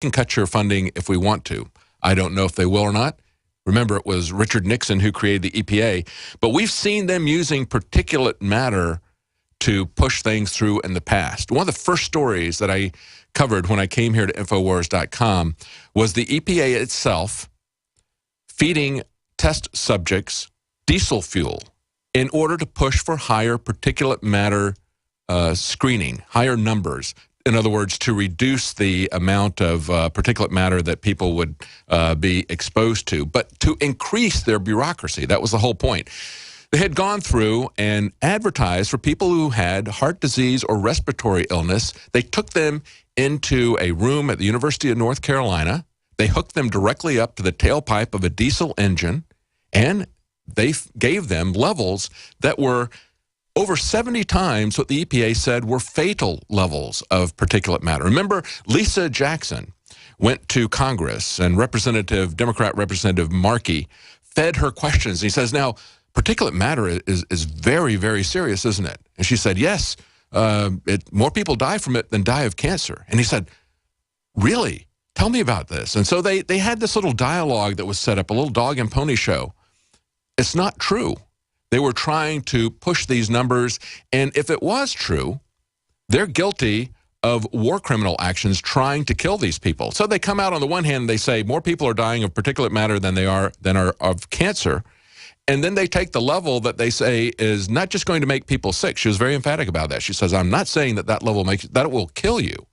can cut your funding if we want to. I don't know if they will or not. Remember, it was Richard Nixon who created the EPA, but we've seen them using particulate matter to push things through in the past. One of the first stories that I covered when I came here to Infowars.com was the EPA itself feeding test subjects diesel fuel in order to push for higher particulate matter screening, higher numbers. In other words, to reduce the amount of particulate matter that people would be exposed to, but to increase their bureaucracy. That was the whole point. They had gone through and advertised for people who had heart disease or respiratory illness. They took them into a room at the University of North Carolina. They hooked them directly up to the tailpipe of a diesel engine, and they gave them levels that were over 70 times what the EPA said were fatal levels of particulate matter. Remember, Lisa Jackson went to Congress, and Democrat Representative Markey fed her questions. He says, now, particulate matter is very, very serious, isn't it? And she said, yes, more people die from it than die of cancer. And he said, really? Tell me about this. And so they had this little dialogue that was set up, a little dog and pony show. It's not true. They were trying to push these numbers, and if it was true, they're guilty of war criminal actions trying to kill these people. So they come out on the one hand, they say more people are dying of particulate matter than are of cancer. And then they take the level that they say is not just going to make people sick. She was very emphatic about that. She says, I'm not saying that level that it will kill you.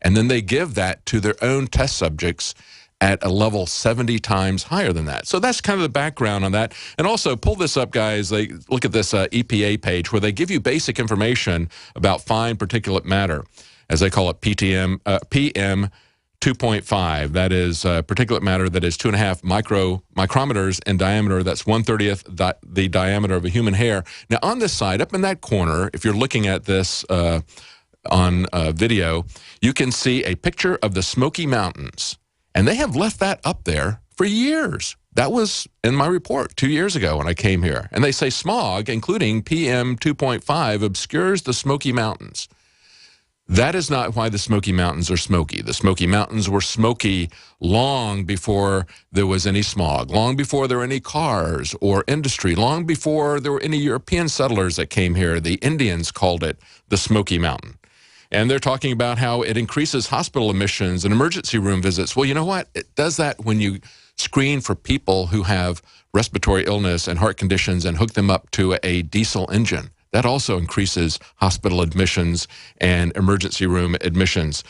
And then they give that to their own test subjects at a level 70 times higher than that. So that's kind of the background on that. And also, pull this up, guys. Look at this EPA page where they give you basic information about fine particulate matter, as they call it, PM 2.5. That is particulate matter that is 2.5 micrometers in diameter. That's 1/30th the diameter of a human hair. Now, on this side, up in that corner, if you're looking at this on video, you can see a picture of the Smoky Mountains. And they have left that up there for years. That was in my report 2 years ago when I came here. And they say smog, including PM 2.5, obscures the Smoky Mountains. That is not why the Smoky Mountains are smoky. The Smoky Mountains were smoky long before there was any smog, long before there were any cars or industry, long before there were any European settlers that came here. The Indians called it the Smoky Mountain. And they're talking about how it increases hospital admissions and emergency room visits. Well, you know what? It does that when you screen for people who have respiratory illness and heart conditions and hook them up to a diesel engine. That also increases hospital admissions and emergency room admissions.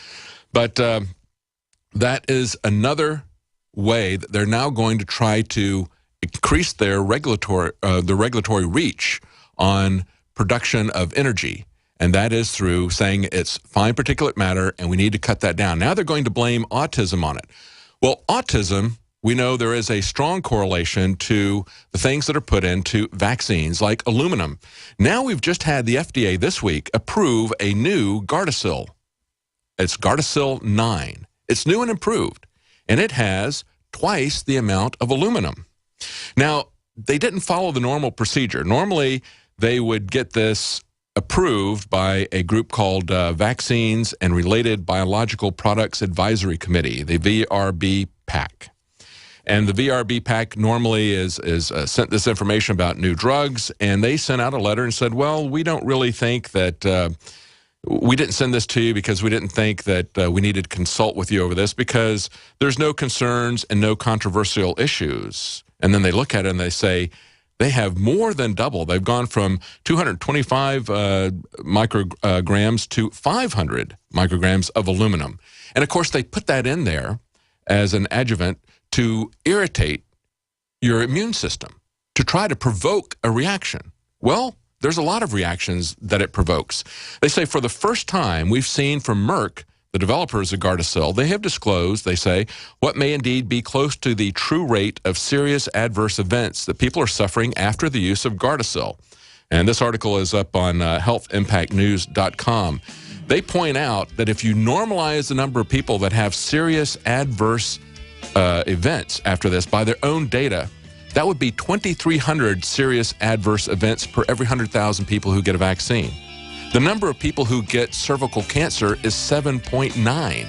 But that is another way that they're now going to try to increase their regulatory reach on production of energy. And that is through saying it's fine particulate matter and we need to cut that down. Now they're going to blame autism on it. Well, autism, we know there is a strong correlation to the things that are put into vaccines like aluminum. Now we've just had the FDA this week approve a new Gardasil. It's Gardasil 9. It's new and improved, and it has twice the amount of aluminum. Now, they didn't follow the normal procedure. Normally, they would get this approved by a group called Vaccines and Related Biological Products Advisory Committee, the VRB PAC. And the VRB PAC normally is sent this information about new drugs, and they sent out a letter and said, well, we don't really think that, we didn't send this to you because we didn't think that we needed to consult with you over this because there's no concerns and no controversial issues. And then they look at it and they say, they have more than double. They've gone from 225 micrograms to 500 micrograms of aluminum. And, of course, they put that in there as an adjuvant to irritate your immune system, to try to provoke a reaction. Well, there's a lot of reactions that it provokes. They say for the first time we've seen from Merck, the developers of Gardasil, they have disclosed, they say, what may indeed be close to the true rate of serious adverse events that people are suffering after the use of Gardasil. And this article is up on healthimpactnews.com. They point out that if you normalize the number of people that have serious adverse events after this by their own data, that would be 2,300 serious adverse events per every 100,000 people who get a vaccine. The number of people who get cervical cancer is 7.9.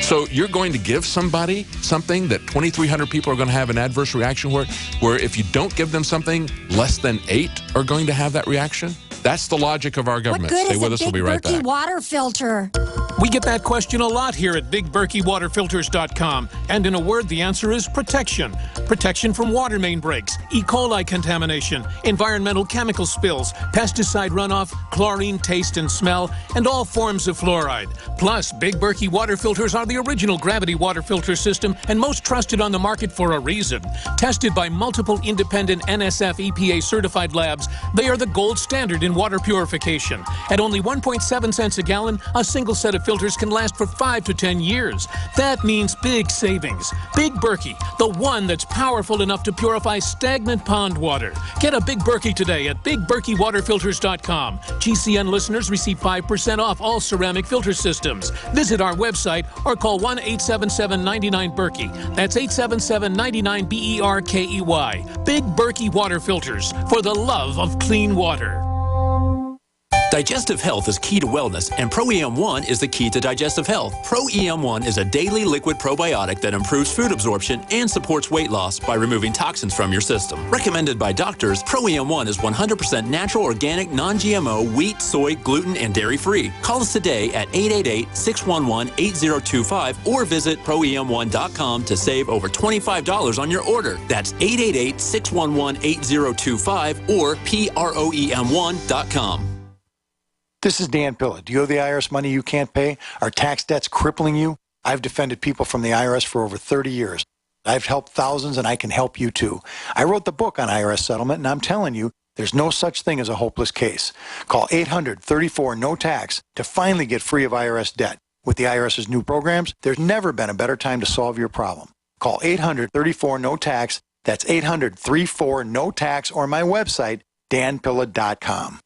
So you're going to give somebody something that 2,300 people are going to have an adverse reaction where if you don't give them something, less than 8 are going to have that reaction? That's the logic of our government. Stay with us. We'll be right back. Water filter. We get that question a lot here at BigBerkeyWaterFilters.com. And in a word, the answer is protection. Protection from water main breaks, E. coli contamination, environmental chemical spills, pesticide runoff, chlorine taste and smell, and all forms of fluoride. Plus, Big Berkey water filters are the original gravity water filter system and most trusted on the market for a reason. Tested by multiple independent NSF EPA certified labs, they are the gold standard in water purification. At only 1.7 cents a gallon, a single set of filters can last for 5 to 10 years. That means big savings. Big Berkey, the one that's powerful enough to purify stagnant pond water. Get a Big Berkey today at BigBerkeyWaterFilters.com. GCN listeners receive 5% off all ceramic filter systems. Visit our website or call 1-877-99-BERKEY. That's 877-99-BERKEY. Big Berkey Water Filters, for the love of clean water. Digestive health is key to wellness, and Pro-EM1 is the key to digestive health. Pro-EM1 is a daily liquid probiotic that improves food absorption and supports weight loss by removing toxins from your system. Recommended by doctors, Pro-EM1 is 100% natural, organic, non-GMO, wheat, soy, gluten, and dairy-free. Call us today at 888-611-8025 or visit ProEM1.com to save over $25 on your order. That's 888-611-8025 or PROEM1.com. This is Dan Pilla. Do you owe the IRS money you can't pay? Are tax debts crippling you? I've defended people from the IRS for over 30 years. I've helped thousands, and I can help you too. I wrote the book on IRS settlement, and I'm telling you, there's no such thing as a hopeless case. Call 800-34-NO-TAX to finally get free of IRS debt. With the IRS's new programs, there's never been a better time to solve your problem. Call 800-34-NO-TAX. That's 800-34-NO-TAX, or my website, danpilla.com.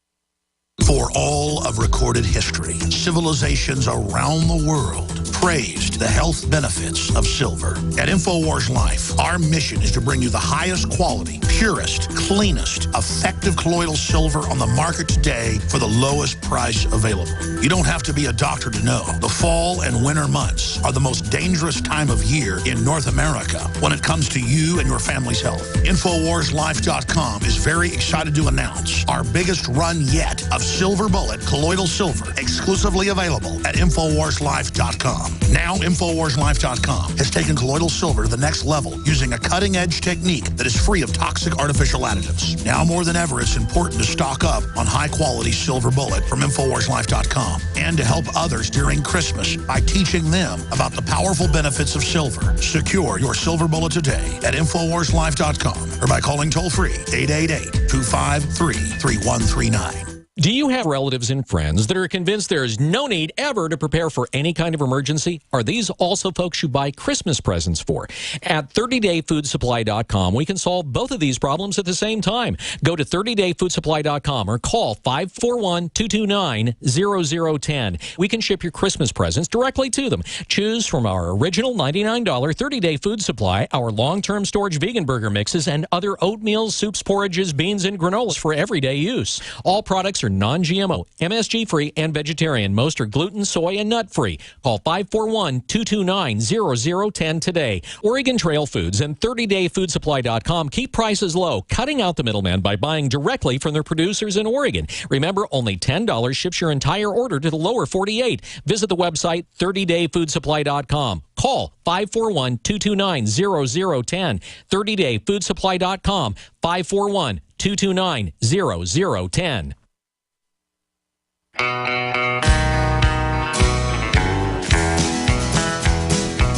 For all of recorded history, civilizations around the world praised the health benefits of silver. At InfoWars Life, our mission is to bring you the highest quality, purest, cleanest, effective colloidal silver on the market today for the lowest price available. You don't have to be a doctor to know. The fall and winter months are the most dangerous time of year in North America when it comes to you and your family's health. InfoWarsLife.com is very excited to announce our biggest run yet of Silver Bullet colloidal silver, exclusively available at InfoWarsLife.com. Now, InfoWarsLife.com has taken colloidal silver to the next level using a cutting-edge technique that is free of toxic artificial additives. Now more than ever, it's important to stock up on high-quality Silver Bullet from InfoWarsLife.com and to help others during Christmas by teaching them about the powerful benefits of silver. Secure your Silver Bullet today at InfoWarsLife.com or by calling toll-free 888-253-3139. Do you have relatives and friends that are convinced there is no need ever to prepare for any kind of emergency? Are these also folks you buy Christmas presents for? At 30dayfoodsupply.com, we can solve both of these problems at the same time. Go to 30dayfoodsupply.com or call 541-229-0010. We can ship your Christmas presents directly to them. Choose from our original $99 30-day food supply, our long-term storage vegan burger mixes, and other oatmeal, soups, porridges, beans, and granolas for everyday use. All products are non-GMO, MSG-free, and vegetarian. Most are gluten, soy, and nut-free. Call 541-229-0010 today. Oregon Trail Foods and 30dayfoodsupply.com keep prices low, cutting out the middleman by buying directly from their producers in Oregon. Remember, only $10 ships your entire order to the lower 48. Visit the website 30dayfoodsupply.com. Call 541-229-0010. 30dayfoodsupply.com, 541-229-0010.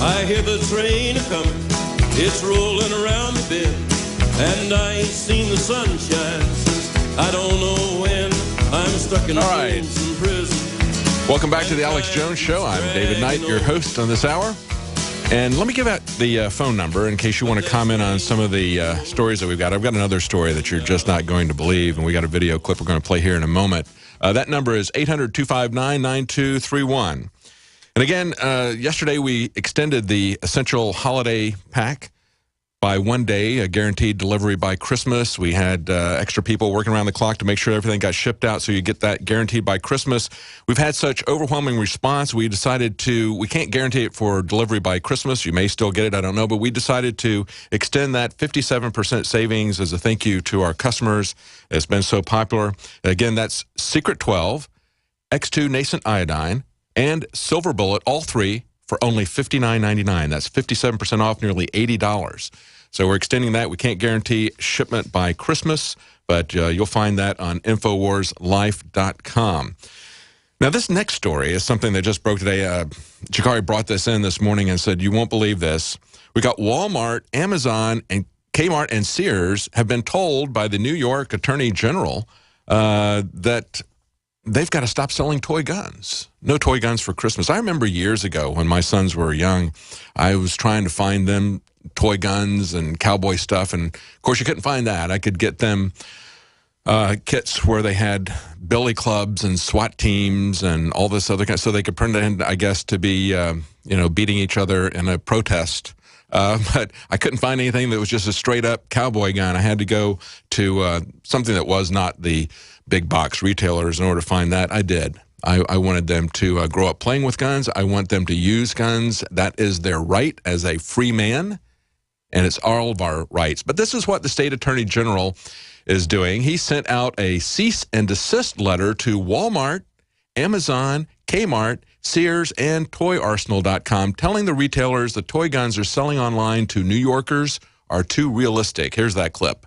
I hear the train a-comin', it's rolling around the bend, and I ain't seen the sunshine since I don't know when. I'm stuck in some prison. Welcome back to the Alex Jones Show. I'm David Knight, your host on this hour. And let me give out the phone number in case you want to comment on some of the stories that we've got. I've got another story that you're just not going to believe, and we got a video clip we're going to play here in a moment. That number is 800-259-9231. And again, yesterday we extended the Essential Holiday Pack by 1 day, a guaranteed delivery by Christmas. We had extra people working around the clock to make sure everything got shipped out, so you get that guaranteed by Christmas. We've had such overwhelming response, we decided we can't guarantee it for delivery by Christmas. You may still get it, I don't know, but we decided to extend that 57% savings as a thank you to our customers. It's been so popular. Again, that's Secret 12, X2 Nascent Iodine, and Silver Bullet, all three, for only $59.99. That's 57% off, nearly $80. So we're extending that. We can't guarantee shipment by Christmas, but you'll find that on InfoWarsLife.com. Now, this next story is something that just broke today. Jakari brought this in this morning and said, you won't believe this. We got Walmart, Amazon, and Kmart and Sears have been told by the New York Attorney General that they've got to stop selling toy guns. No toy guns for Christmas. I remember years ago when my sons were young, I was trying to find them toy guns and cowboy stuff, and of course you couldn't find that. I could get them kits where they had billy clubs and SWAT teams and all this other kind, so they could pretend, I guess, to be beating each other in a protest. But I couldn't find anything that was just a straight-up cowboy gun. I had to go to something that was not the big box retailers in order to find that. I did. I wanted them to grow up playing with guns. I want them to use guns. That is their right as a free man, and it's all of our rights. But this is what the state attorney general is doing. He sent out a cease and desist letter to Walmart, Amazon, Kmart, Sears, and ToyArsenal.com, telling the retailers the toy guns are selling online to New Yorkers are too realistic. Here's that clip.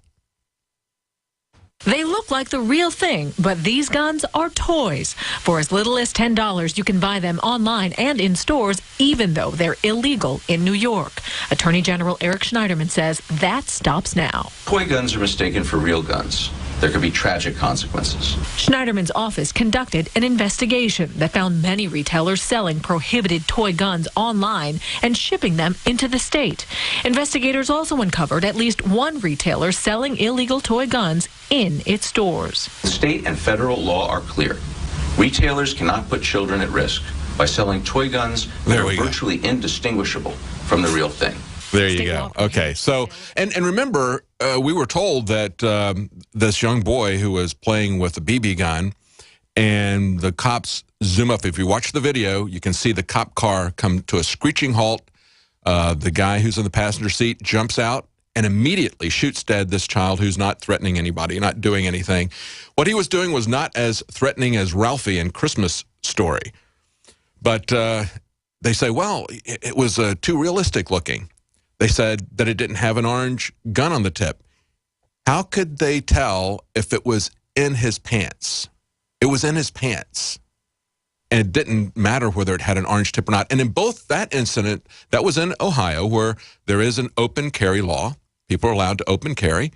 They look like the real thing, but these guns are toys. For as little as $10, you can buy them online and in stores, even though they're illegal in New York. Attorney General Eric Schneiderman says that stops now. Toy guns are mistaken for real guns. There could be tragic consequences. Schneiderman's office conducted an investigation that found many retailers selling prohibited toy guns online and shipping them into the state. Investigators also uncovered at least one retailer selling illegal toy guns in its stores. The state and federal law are clear. Retailers cannot put children at risk by selling toy guns that are virtually indistinguishable from the real thing. There you go. Okay, so, and remember, we were told that this young boy who was playing with a BB gun, and the cops zoom up. If you watch the video, you can see the cop car come to a screeching halt. The guy who's in the passenger seat jumps out and immediately shoots dead this child who's not threatening anybody, not doing anything. What he was doing was not as threatening as Ralphie in Christmas Story. But they say, well, it was too realistic looking. They said that it didn't have an orange gun on the tip. How could they tell if it was in his pants? It was in his pants. And it didn't matter whether it had an orange tip or not. And in both that incident, that was in Ohio, where there is an open carry law. People are allowed to open carry.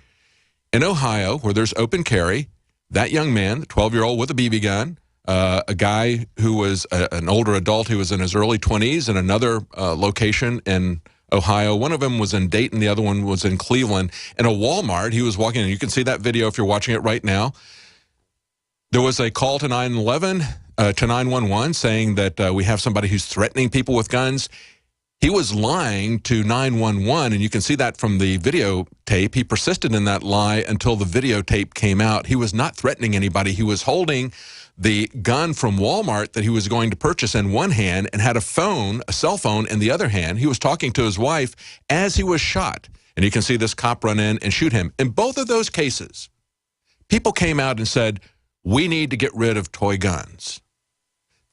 In Ohio, where there's open carry, that young man, the 12-year-old with a BB gun, a guy who was an older adult who was in his early 20s in another location in Ohio. One of them was in Dayton. The other one was in Cleveland. In a Walmart, he was walking in. You can see that video if you're watching it right now. There was a call to 911, to 911, saying that we have somebody who's threatening people with guns. He was lying to 911, and you can see that from the videotape. He persisted in that lie until the videotape came out. He was not threatening anybody. He was holding the gun from Walmart that he was going to purchase in one hand and had a cell phone in the other hand. He was talking to his wife as he was shot. And you can see this cop run in and shoot him. In both of those cases, people came out and said, we need to get rid of toy guns.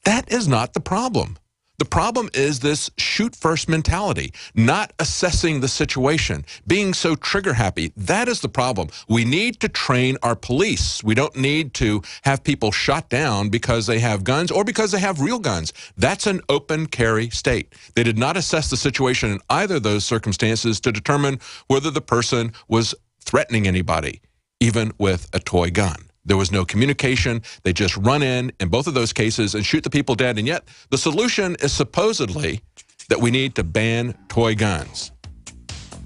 That is not the problem. The problem is this shoot-first mentality, not assessing the situation, being so trigger-happy. That is the problem. We need to train our police. We don't need to have people shot down because they have guns or because they have real guns. That's an open carry state. They did not assess the situation in either of those circumstances to determine whether the person was threatening anybody, even with a toy gun. There was no communication. They just run in both of those cases and shoot the people dead. And yet the solution is supposedly that we need to ban toy guns.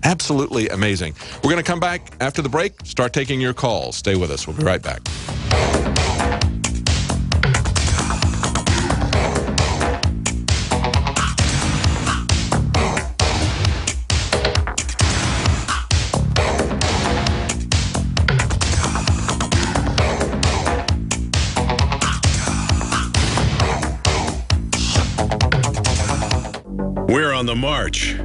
Absolutely amazing. We're going to come back after the break, start taking your calls. Stay with us. We'll be right back. We're on the march.